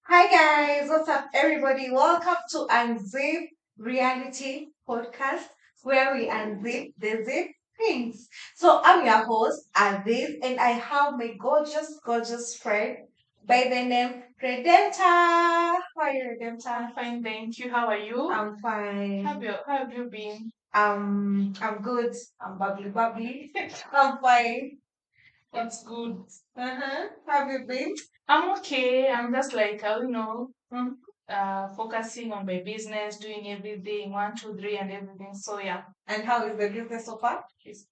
Hi guys, what's up everybody? Welcome to Unzip Reality Podcast where we unzip the zip things. So I'm your host, Aziz, and I have my gorgeous friend by the name Redempta. How are you, Redempta? I'm fine, thank you. How are you? I'm fine. How have you been? I'm good. I'm bubbly. I'm fine. That's good. Uh-huh. How have you been? I'm okay. I'm just like Mm. focusing on my business, doing everything, one, two, three, and everything. So yeah, And how is the business so far? it's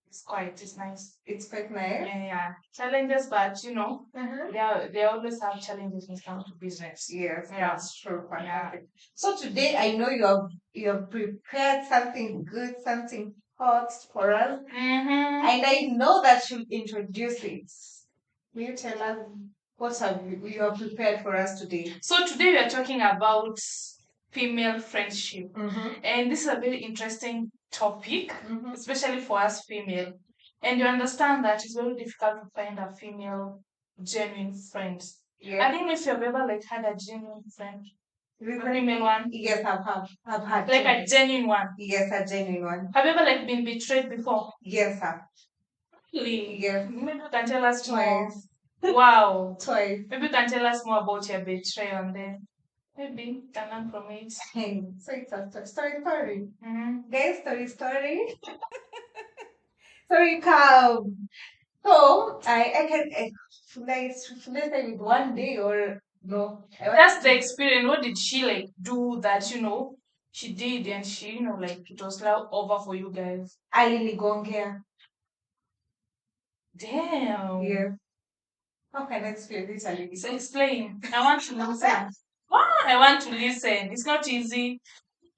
nice. It's quite nice. Yeah. Challenges, but Uh-huh. they always have challenges when it comes to business. Yes, Yeah. that's true. Yeah. Fantastic. So today I know you have prepared something good, something hot for us, Mm-hmm. and I know that you'll introduce it. Will you tell us what have you have prepared for us today? So today we are talking about female friendship. Mm-hmm. And this is a very interesting topic, Mm-hmm. especially for us female. And you understand that it's very difficult to find a female genuine friend. I Yeah. don't know if you've ever like had a genuine friend, a Really? female one, Yes, I've had like a genuine one. yes, a genuine one. Have you ever like been betrayed before? Yes, sir. Really? Yes. Maybe you can tell us more. Twice. Wow. Twice. Maybe you can tell us more about your betrayal and then maybe you can learn from it. Hey, so it's a story. Mm-hmm. Guys, story. Story come. So I can let's say with one day or no. That's the experience. What did she like do that she did and she like it was now over for you guys? Alinigongea. Damn. Yeah. How can I explain this So Alinigongea? explain. I want to listen. I want to listen. It's not easy.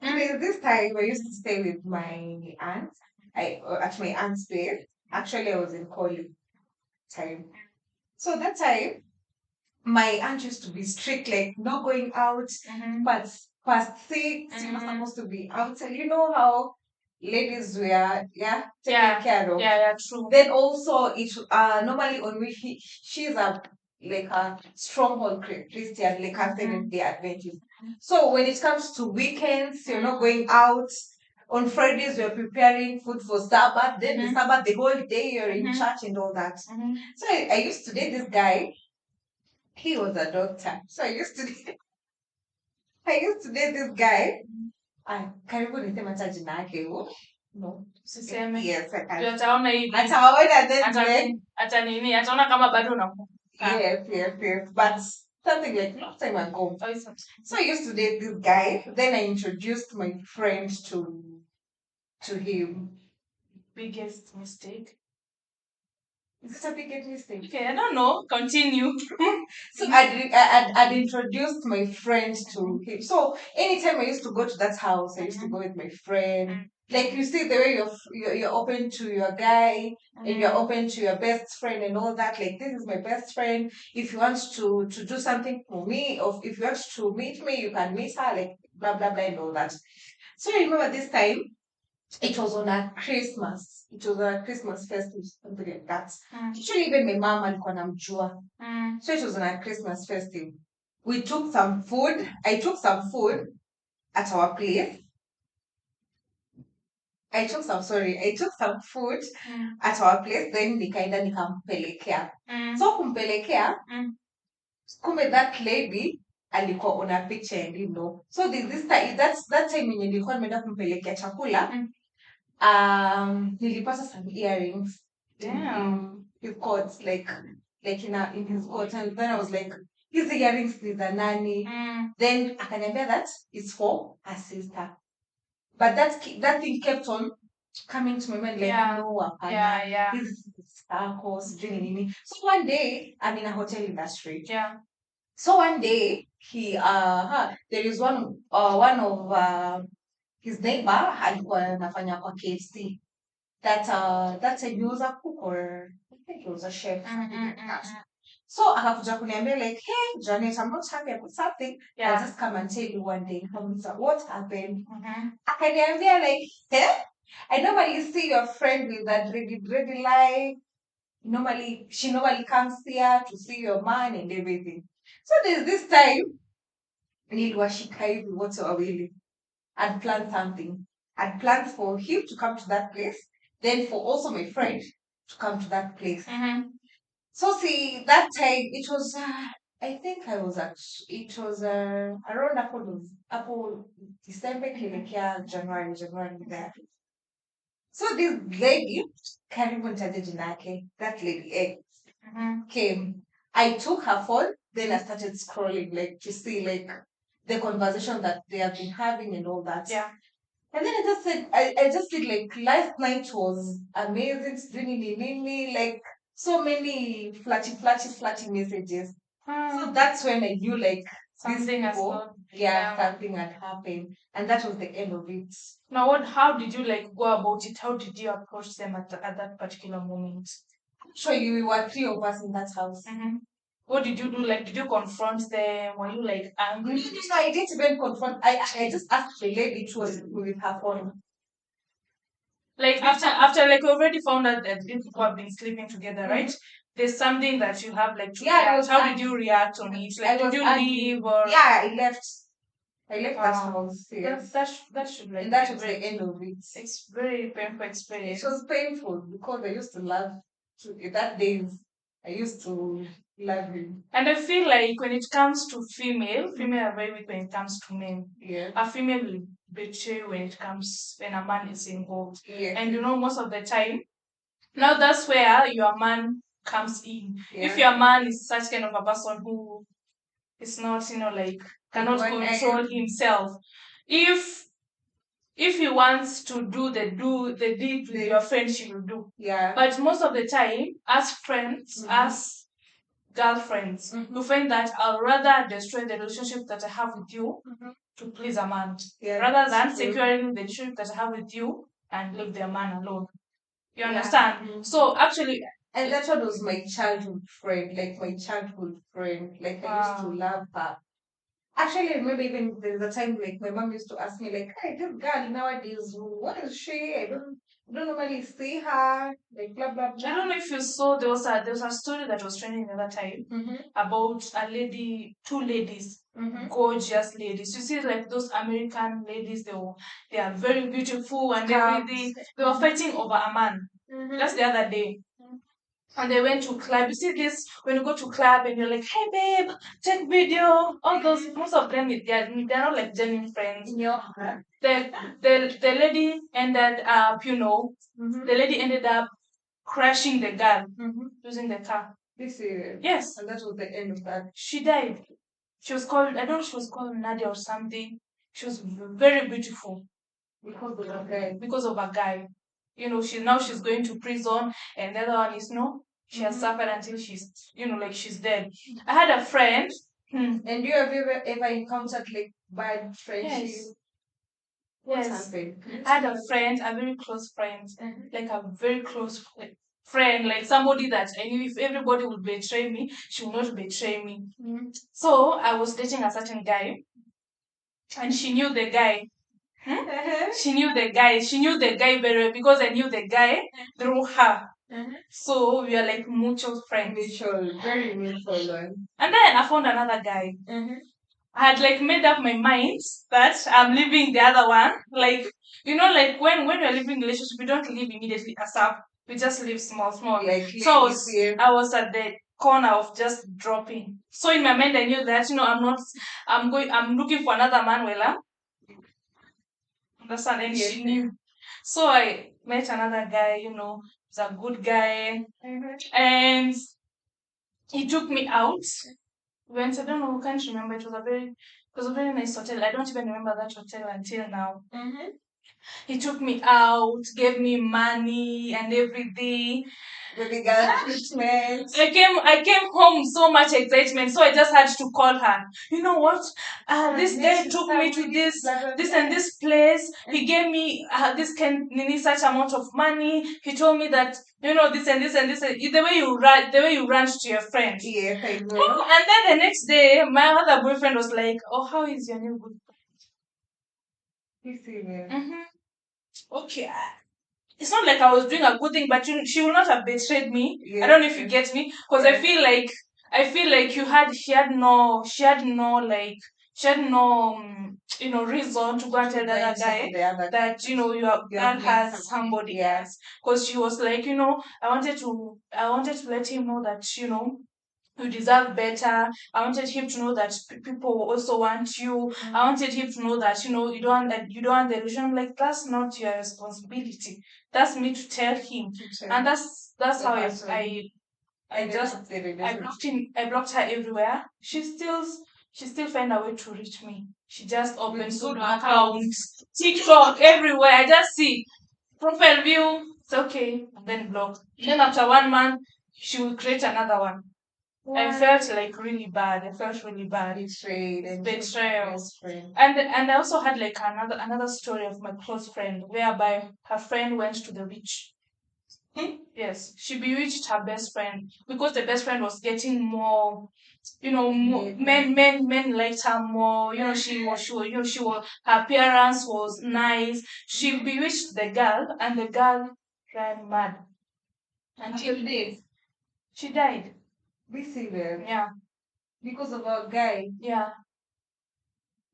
This time I used to stay with my aunt. At my aunt's place. Actually, I was in college time. So that time, my aunt used to be strict, like not going out Mm-hmm. past 6, you're not Mm-hmm. supposed to be out. And you know how ladies were, yeah, taken Yeah. care of. Yeah, true. Then also it normally on which she's a like a stronghold Christian, like a Seventh Day Adventist. So when it comes to weekends, you're not going out. On Fridays, you're preparing food for Sabbath. Then the Sabbath, the whole day, you're in church and all that. So I used to date this guy. He was a doctor. So I used to date this guy. Karibu niseme hata jina yake huo. No. Siseme. Yes, I can. Ndio ataona hivi. Ataona then ataona kama bado unakumbuka. yes. But something like long time ago. Oh, it's not. So I used to date this guy. Then I introduced my friend to him. Biggest mistake. Is it a big mistake? Okay, I don't know. Continue. So I'd introduced my friend to him. So anytime I used to go to that house, I used to go with my friend. Like you see the way you're open to your guy and you're open to your best friend and all that. Like this is my best friend. If you want to do something for me, or if you want to meet me, you can meet her. Like blah blah blah and all that. So I remember this time it was on a Christmas. It was a Christmas festival, something like that. Actually, even my mom alikuwa namjua. So it was on a Christmas festival. We took some food. I took some food at our place. I took some food at our place, then nikaenda nikampelekea. So kumpelekea, kumbe that lady alikuwa on a picture and you know. So this time, that time when nilikuwa nimeenda kumpelekea chakula, nilipata some earrings in his coat, like in his coat, and then I was like, his earrings ni za nani? Then akaniambia that it's for her sister, but that thing kept on coming to my mind like no hapana, his ako sijui ni nini. So one day I'm in a hotel in that street. So one day there is one of his neighbor alikuwa anafanya kwa KFC. That's a user cook or I think he was a chef. Something like that. So akakuja kuniambia like, hey Janet, I'm not happy about something. I'll just come and tell you one day. Nikamuuliza, what happened? Akaniambia like, I normally see your friend with that ready life. She normally comes here to see your man and everything. So there's this time niliwashika hivi wote wawili. I'd planned something. I'd planned for him to come to that place, then for also my friend to come to that place. So see, that time it was, I think I was at, it was around Apple December, January there. So this lady, can't even tell the jinake, that lady came. I took her phone, then I started scrolling, like to see like the conversation that they have been having and all that. Yeah. And then I just said, I just said like last night was amazing, me like so many flatty messages. So that's when I knew like Something has not. yeah, something had happened, and that was the end of it. Now, what? How did you like go about it? How did you approach them at that particular moment? Actually, we were three of us in that house. What did you do? Like, did you confront them? Were you like angry? No, I didn't even confront. I just asked the lady to with her phone. Like after like you already found out that these people have been sleeping together, right? There's something that you have like to react. How did you react on it? Like, did you leave or? Yeah, I left. I left that house. Yes. That should like. And that was the end of it. It's very painful experience. It was painful because I used to love. That days I used to love him. And I feel like when it comes to female are very weak when it comes to men. Yeah. A female will betray when a man is involved. Yeah. And you know, most of the time, now that's where your man comes in. Yeah. If your man is such kind of a person who is not, like cannot control himself. If he wants to do the deed with your friend, she will do. Yeah. But most of the time, as friends, as girlfriends, you find that I'll rather destroy the relationship that I have with you to please a man, rather than securing the relationship that I have with you and leave the man alone. You understand? So actually, and that one was my childhood friend, like my childhood friend. Like I used to love her. Actually, I remember even there's a time like my mom used to ask me like, "Hey, this girl nowadays, what is she? I don't normally see her." Like blah blah blah. I don't know if you saw there was a story that was trending the other time about two ladies, gorgeous ladies. You see, like those American ladies, they are very beautiful and everything. They were fighting over a man. That's the other day. And they went to club. You see this when you go to club and you're like, "Hey babe, take video." All those, most of them they're not like genuine friends. The lady ended up, the lady ended up crashing the girl using the car. Yes. And that was the end of that. She died. She was called, I don't know, she was called Nadia or something. She was very beautiful. Because of a guy. She's going to prison, and the other one is she has suffered until she's she's dead. I had a friend. And do you have ever encountered like bad friendship? Yes. What happened? I had a friend, a very close friend, like a very close friend, like somebody that I knew if everybody would betray me, she would not betray me. So I was dating a certain guy, and she knew the guy. She knew the guy. She knew the guy very well because I knew the guy through her. So we are like mutual friends. Very mutual one. And then I found another guy. I had like made up my mind that I'm leaving the other one. Like, like when we're leaving relationship, we don't leave immediately ASAP. We just leave small. Like, so I was at the corner of just dropping. So in my mind I knew that, I'm looking for another man, understand? And she knew. So I met another guy, he's a good guy. And he took me out. Went, I don't know, can't remember. It was a very nice hotel. I don't even remember that hotel until now. He took me out, gave me money and everything. Baby girl treatment. I came home so much excitement, so I just had to call her. You know what? This guy took me to this and this place. He gave me such amount of money. He told me that this and this and this. The way you run to your friend. Yes, I know. And then the next day, my other boyfriend was like, "Oh, how is your new good?" He's serious. Okay. It's not like I was doing a good thing, but she will not have betrayed me. Yes. I don't know if you get me, because I feel like she had no like she had no reason to go and tell the other guy that your girl has somebody else, because she was like, I wanted to let him know that you deserve better. I wanted him to know that people also want you. I wanted him to know that you don't want the illusion. I'm like, that's not your responsibility. That's me to tell him, and that's how I blocked her everywhere. She still find a way to reach me. She just opens good accounts, TikTok, everywhere. I just see profile view. It's okay, and then block. Then after 1 month, she will create another one. I felt like really bad. I felt really bad. Betrayal. And I also had like another story of my close friend, whereby her friend went to the beach. Yes, she bewitched her best friend because the best friend was getting more, men liked her more. Her appearance was nice. She bewitched the girl, and the girl ran mad until she died. Be serious. Yeah. Because of a guy. Yeah.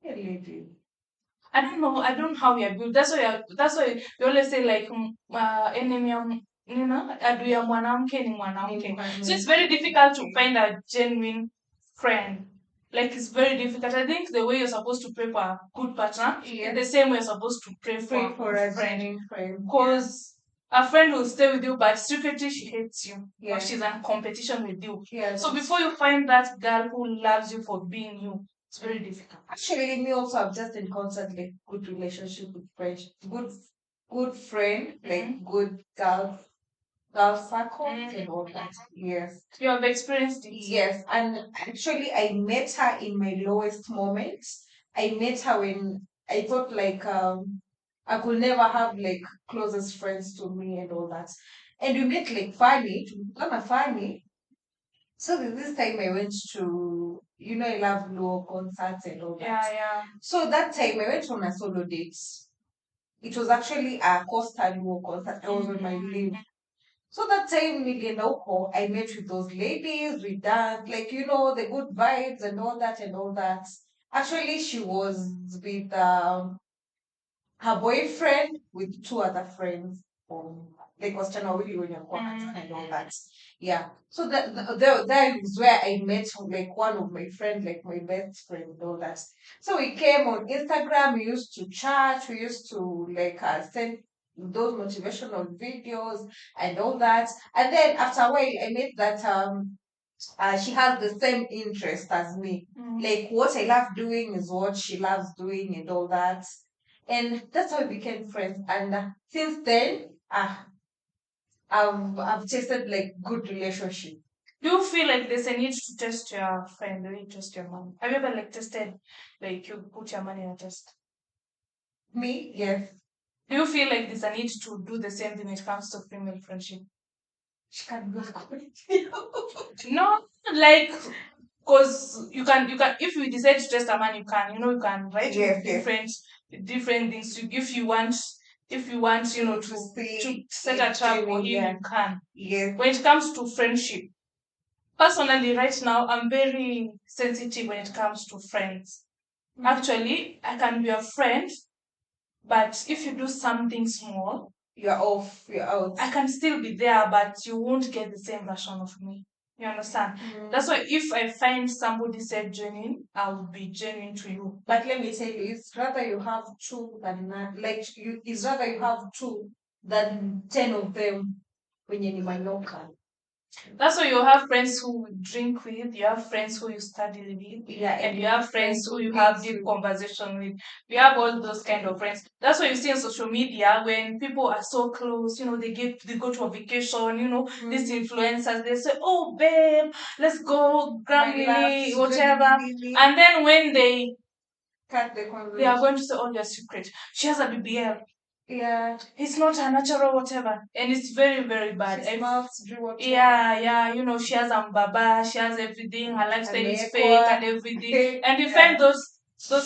Hey, lady. I don't know. I don't know how we are built. That's why we always say like enemy adui ya mwanamke ni mwanamke. So it's very difficult to find a genuine friend. Like it's very difficult. I think the way you're supposed to pray for a good partner is the same way you're supposed to pray for a genuine friend. Because a friend will stay with you, but secretly she hates you. Or she's in competition with you. So before you find that girl who loves you for being you, it's very difficult. Actually, me also, I've just encountered like good relationship with friends, good friend, like good girl circles and all that. Yes. You have experienced it. Yes, and actually, I met her in my lowest moments. I met her when I thought like I could never have like closest friends to me and all that. And we met like funny, to become a funny. So this time I went to, L.I.F.E concerts and all that. Yeah. So that time I went on a solo date. It was actually a Costa Luo concert. I was on my leave. So that time nilienda huko, I met with those ladies, we danced, like, the good vibes and all that and all that. Actually, she was with her boyfriend with two other friends. Like wasichana wawili wenye walikuwa katika and all that. Yeah. So that is where I met like one of my friends, like my best friend and all that. So we came on Instagram, we used to chat, we used to like send those motivational videos and all that. And then after a while I met that she has the same interest as me. Like what I love doing is what she loves doing and all that. And that's how we became friends. And since then, I've tasted like good relationship. Do you feel like there's a need to test your friend, the way you test your money? Have you ever like tested, like you put your money in a test? Me, yes. Do you feel like there's a need to do the same thing when it comes to female friendship? She can go No, like because you can if you decide to test a man, you can write different things. If you want to set a trap for him, you can. Yes. When it comes to friendship, personally, right now I'm very sensitive when it comes to friends. Actually, I can be a friend, but if you do something small, you're off, you're out. I can still be there, but you won't get the same version of me. You understand? That's why if I find somebody said genuine, I'll be genuine to you. But let me tell you, it's rather you have two than none. Like it's rather you have two than 10 of them when you're in my local. That's why you have friends who drink with, you have friends who you study with, and you have friends who you have deep conversation with. We have all those kind of friends. That's why you see on social media when people are so close, they go to a vacation, these influencers, they say, "Oh babe, let's go, Grammy, whatever." And then when they they are going to say all your secret. She has a BBL. Yeah, it's not a natural whatever, and it's very very bad. She smells, she has baba, she has everything. Her lifestyle is fake and everything, and you find those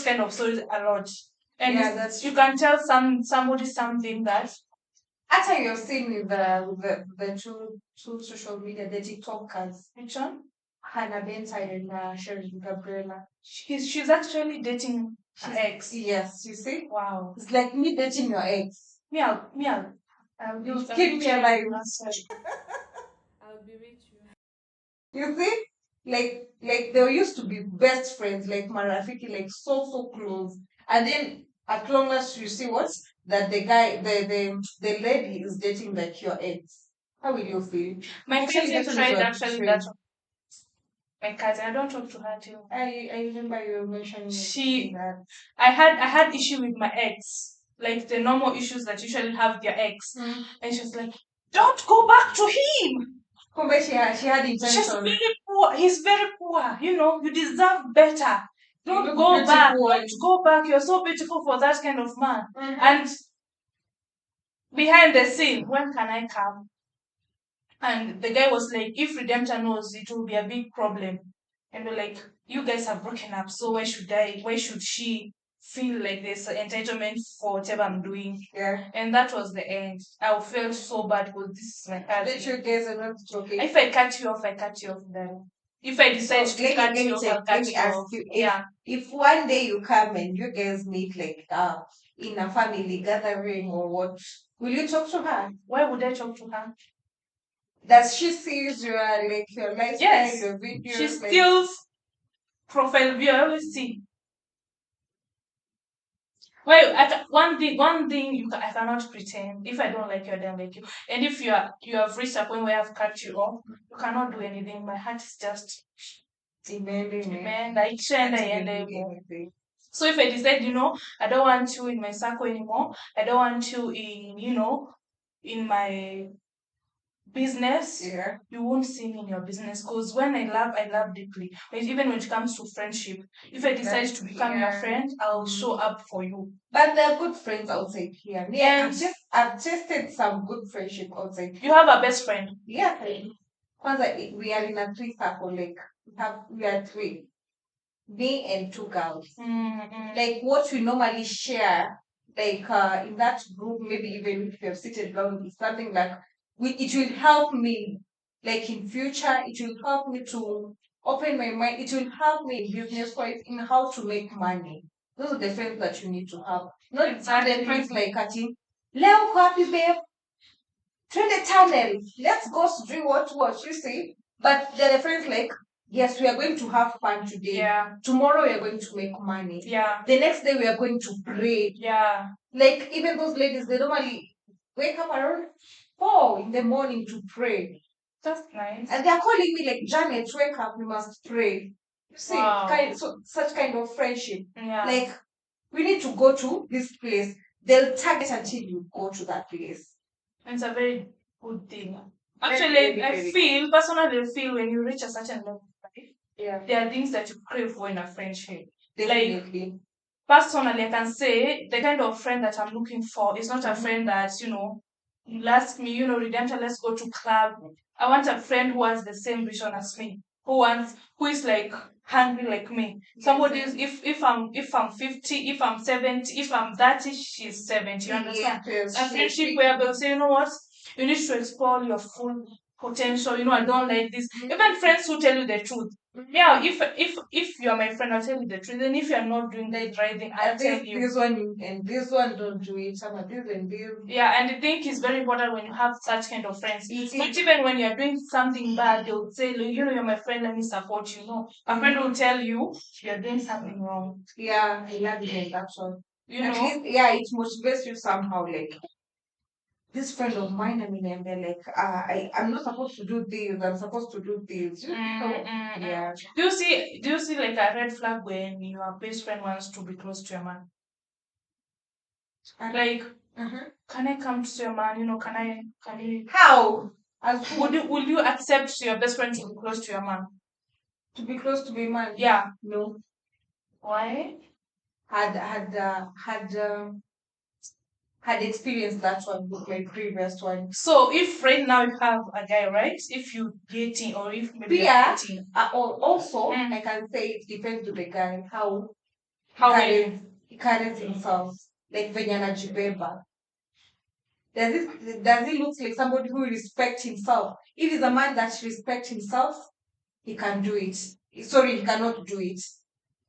kind of stories a lot. And you can tell somebody something that. Actually, you've seen with the two social media, the TikTokers. Which one? Hannah Benside and Sharon Gabriela. She's actually dating her ex. Yes, you see? Wow. It's like me dating your ex. I'll You keep me alive. I'll be with you. You see? Like they used to be best friends, like Marafiki, like so close. And then at long last you see what? That the guy the lady is dating like your ex. How will you feel? My cousin tried actually that. My cousin, I don't talk to her till. I remember you mentioning that. I had issue with my ex, like the normal issues that usually have with your ex, and she was like, "Don't go back to him." But she had intention. She's very poor. He's very poor. You know, you deserve better. Don't go back. Don't go back. You're so beautiful for that kind of man. And behind the scene, when can I come? And the guy was like, if Redemptor knows, it will be a big problem. And we're like, you guys have broken up, so why should she feel like there's entitlement for whatever I'm doing? Yeah. And that was the end. I felt so bad because this is my cousin. That you guys are not joking. If I cut you off, I cut you off then. If I decide to cut you off, I'll cut you off. If one day you come and you guys meet like in a family gathering or what, will you talk to her? Why would I talk to her? Does she see your lifestyle, your videos? She steals profile view. I always see. Well, one thing I cannot pretend. If I don't like you, I don't like you. And if you have reached a point where I've cut you off, you cannot do anything. My heart is just man. Like so if I decide, I don't want you in my circle anymore. I don't want you in my business. Yeah. You won't see me in your business because when I love deeply. But even when it comes to friendship, if I decide to become your friend, I'll show up for you. But they're good friends outside here. Yeah, I've tested some good friendship outside. You have a best friend? Yeah. Kwanza, we are in a three circle, like we are three. Me and two girls. Like what we normally share, like in that group, maybe even if you have seated down, it's something like it will help me, like in future, it will help me to open my mind. It will help me in business wise in how to make money. Those are the friends that you need to have. Not the friends like cutting. Leo happy babe. Through the tunnel. Let's go do what you see. But they're the friends like, yes, we are going to have fun today. Yeah. Tomorrow we are going to make money. Yeah. The next day we are going to pray. Yeah. Like even those ladies, they normally wake up around 4 in the morning to pray. That's nice. And they're calling me like, Janet, wake up, we must pray. You see, such kind of friendship. Yeah. Like we need to go to this place. They'll target until you go to that place. And it's a very good thing. Actually, I feel when you reach a certain level, right? Yeah. There are things that you crave for in a friendship. Definitely. Like, personally, I can say the kind of friend that I'm looking for is not a friend that, you'll ask me, Redemption, let's go to club. I want a friend who has the same vision as me, who is like hungry like me. Somebody is if I'm 50, if I'm 70, if I'm 30, she's 70. You understand? Yes, a friendship where they'll say, you know what, you need to explore your full potential. I don't like this. Even friends who tell you the truth. Yeah, if you're my friend, I'll tell you the truth. And if you're not doing that right thing, I'll tell you. This one and this one don't do it. Some of this and this. Yeah, and I think it's very important when you have such kind of friends. Not even when you're doing something bad, they'll say, you're my friend, let me support you. No, a friend will tell you you're doing something wrong. Yeah, I love it. That's all. At least, it motivates you somehow. Like this friend of mine, and they're like, I'm not supposed to do this. I'm supposed to do this. Yeah. Do you see like a red flag when your best friend wants to be close to your man? Like, can I come to your man? Can you? How? Would you accept your best friend to be close to your man? To be close to my man? Yeah. No. Why? Had experienced that one with my previous one. So if right now you have a guy, right? If you dating or if maybe you're dating. Also, I can say it depends on the guy how he carries himself. Like venye anajibeba. Does it look like somebody who respects himself? If he's a man that respects himself, he can do it. Sorry, he cannot do it.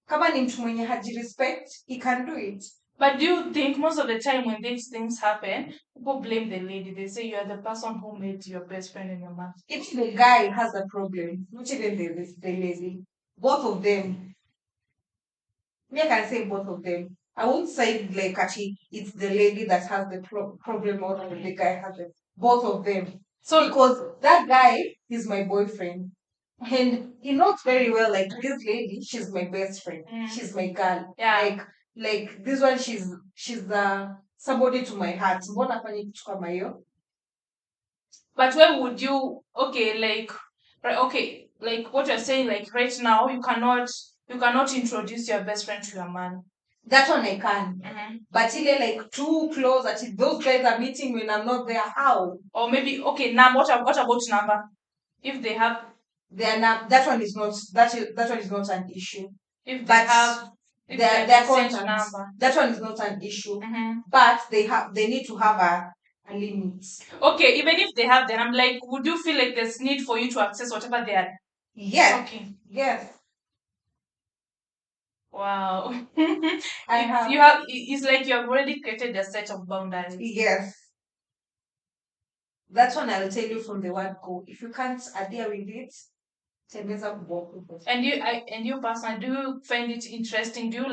Kama ni mtu mwenye hajirespect, he can do it. But do you think most of the time when these things happen, people blame the lady? They say you are the person who made your best friend and your man. If the guy has a problem, not even the lady, both of them, me I can say both of them. I won't say like actually it's the lady that has the problem or the guy has it. Both of them. So because that guy is my boyfriend. And he knows very well, like this lady, she's my best friend. She's my girl. Yeah. Like this one, she's somebody to my heart. Mbona afanye kitu kama hiyo? But where would you like what you're saying, like right now you cannot introduce your best friend to your man. That one I can. But ile like too close that those guys are meeting when I'm not there, how? Or maybe what about number? If they have their that one is not that one is not an issue. If they have their contact number, that one is not an issue. But they need to have a limit. Okay, even if they have them, I'm like, would you feel like there's need for you to access whatever they are? Yes. Okay. Yes. Wow. It's like you have already created a set of boundaries. Yes. That's one I'll tell you from the word go. If you can't adhere with it, tembeza kubwa. And you personally, do you find it interesting? Do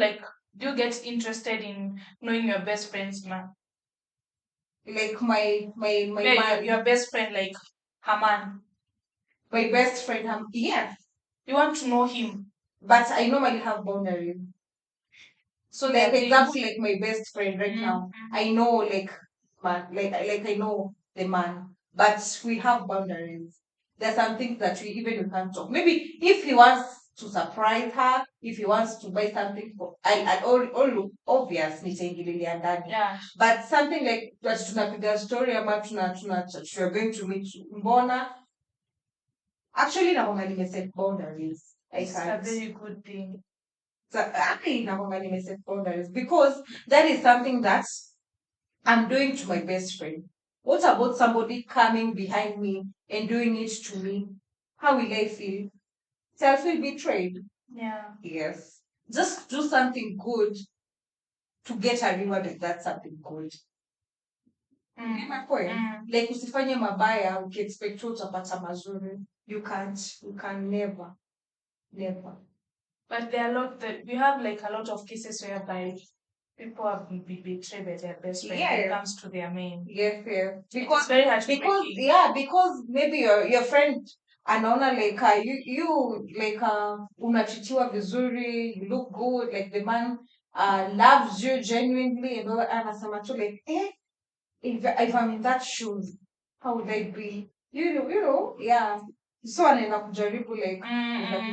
you get interested in knowing your best friend's man? Like my man. Your best friend, like her man. My best friend, yes. You want to know him. But I normally have boundaries. So like example, like my best friend right now, I know like man, like I know the man, but we have boundaries. There's some things that we can't talk. Maybe if he wants to surprise her, if he wants to buy something for, I all obvious nitaingililia ndani. Yeah. But something like that tunapiga story ama we're going to meet mbona. Actually, naomba nimeset boundaries. It's a very good thing. So I set boundaries because that is something that I'm doing to my best friend. What about somebody coming behind me and doing it to me? How will I feel? So I feel betrayed. Yeah. Yes. Just do something good to get a reward of that something good. Get my point? Like usifanye mabaya ukiexpect utapata mazuri. You can't. You can never. Never. But there are we have like a lot of cases whereby people have been betrayed by their best friend when it comes to their main. Yes. Because it's very hard because maybe your friend anaona like you like unachitiwa vizuri, you look good, like the man loves you genuinely and all that, anasema tu like if I'm in that shoes, how would I be? You know, yeah. So anaenda kujaribu like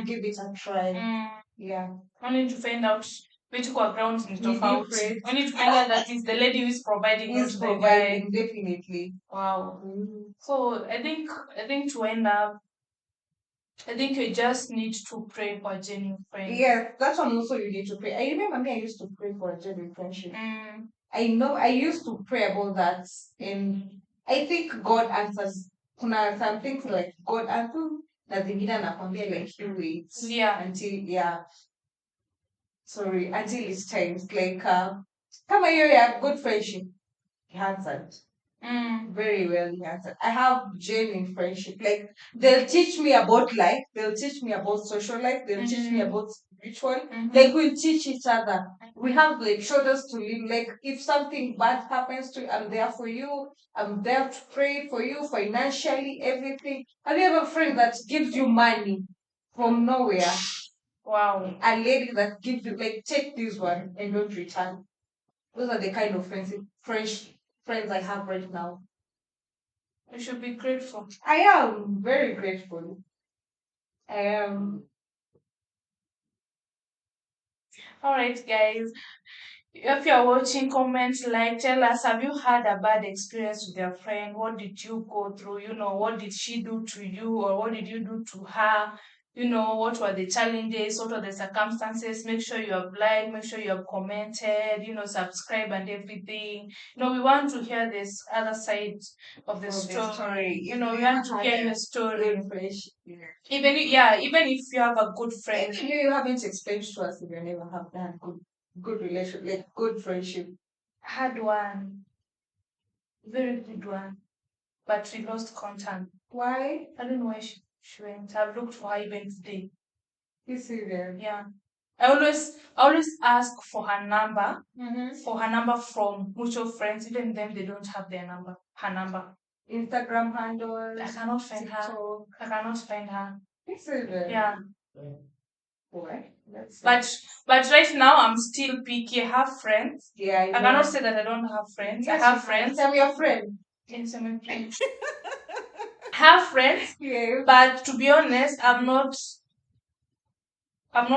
give it a try. Yeah. Only to find out which grounds is tofauti. Only to find out that it's the lady who is providing. Is providing, definitely. Wow. So I think to end up, I think you just need to pray for a genuine friend. Yes, that's one also you need to pray. I remember me, I used to pray for a genuine friendship. I know I used to pray about that, and I think God answers. Kuna some things like God answers na zingine anakwambia like you wait. Yeah. Until it's time. Like kama hiyo ya good friendship, he answered. Very well he answered. I have genuine friendship. Like they'll teach me about life, they'll teach me about social life, they'll teach me about spiritual. Like we'll teach each other. We have like shoulders to lean. Like if something bad happens to you, I'm there for you. I'm there to pray for you financially, everything. Have you ever a friend that gives you money from nowhere? Wow. A lady that gives you like take this one and don't return. Those are the kind of friends I have right now. You should be grateful. I am very grateful. I am. Alright, guys. If you're watching, comment, like, tell us, have you had a bad experience with your friend? What did you go through? What did she do to you? Or what did you do to her? what were the challenges, what were the circumstances. Make sure you have liked, make sure you have commented, subscribe and everything. We want to hear this other side of the story. We want to hear your story. Even if you have a good friend. Maybe you haven't explained to us if you never have that good relationship, like good friendship. I had one. Very good one. But we lost contact. Why? I don't know why she went. I've looked for her even today. You serious? Yeah. I always ask for her number. For her number from mutual friends. Even them, they don't have their number. Her number. Instagram handle. I cannot find her. I cannot find her. You serious? Yeah. Why? But right now I'm still picky. I have friends. Yeah, I cannot say that I don't have friends. Yes, I have friends. I'm your friend. Yes, I'm your friend. I have friends. Yeah. But to be honest, I'm not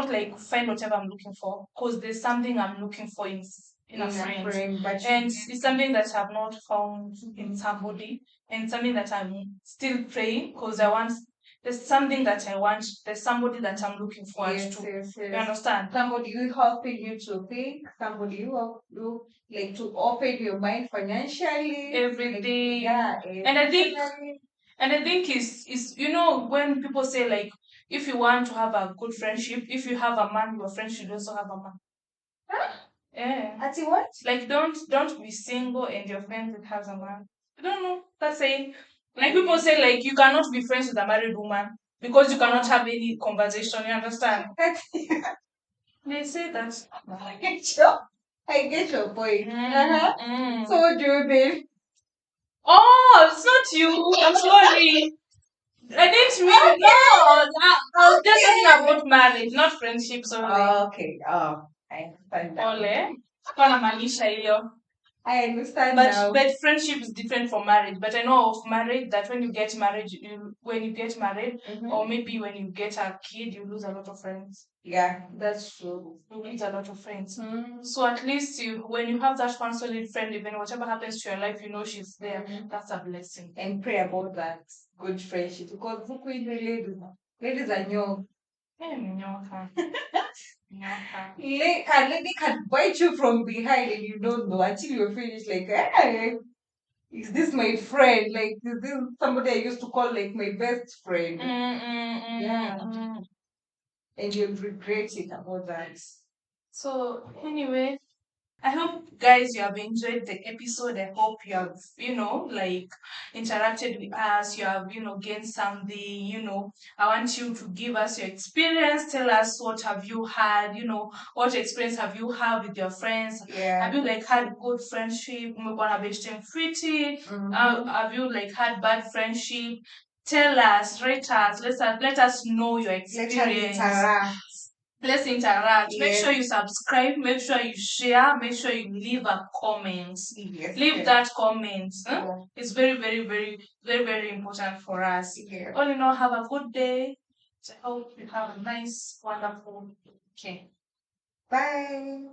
like find whatever I'm looking for, because there's something I'm looking for in a friend. And it's something that I've not found in somebody, and something that I'm still praying, because there's something that I want. There's somebody that I'm looking forward to. Yes. You understand? Somebody who helping you to think, somebody who help you like to open your mind financially. Everything. Yeah. And I think is when people say, like, if you want to have a good friendship, if you have a man, your friend should also have a man. Huh? Yeah. Ati what? Like, don't be single and your friend that has a man. I don't know. That's saying, like, people say, like, you cannot be friends with a married woman because you cannot have any conversation. You understand? They say that. I get your point. So what do you mean? Oh, it's not you. I'm sorry. I didn't mean no. I was just talking about marriage, not friendships only. Okay. I understand now. Ole. Kwa maanisha hiyo. I understand now. But friendship is different from marriage. But I know of marriage that when you get married, or maybe when you get a kid, you lose a lot of friends. Yeah, that's true. You lose a lot of friends. So at least when you have that one solid friend, even whatever happens to your life, she's there. That's a blessing. And pray about that good friendship, because ladies are new. A lady can bite you from behind and you don't know until you're finished. Like, hey, is this my friend? Like, is this somebody I used to call like my best friend? Yeah. And you'll regret it about that. So anyway, I hope, guys, you have enjoyed the episode. I hope you have, like, interacted with us. You have, gained something. I want you to give us your experience. Tell us, what have you had, what experience have you had with your friends? Yeah. Have you, like, had good friendship? Have you, like, had bad friendship? Tell us, rate us, let us know your experience. Let's interact. Make sure you subscribe. Make sure you share. Make sure you leave a comment. Leave that comment. It's very, very, very, very, very important for us. All in all, have a good day. I hope you have a nice, wonderful. Okay. Bye.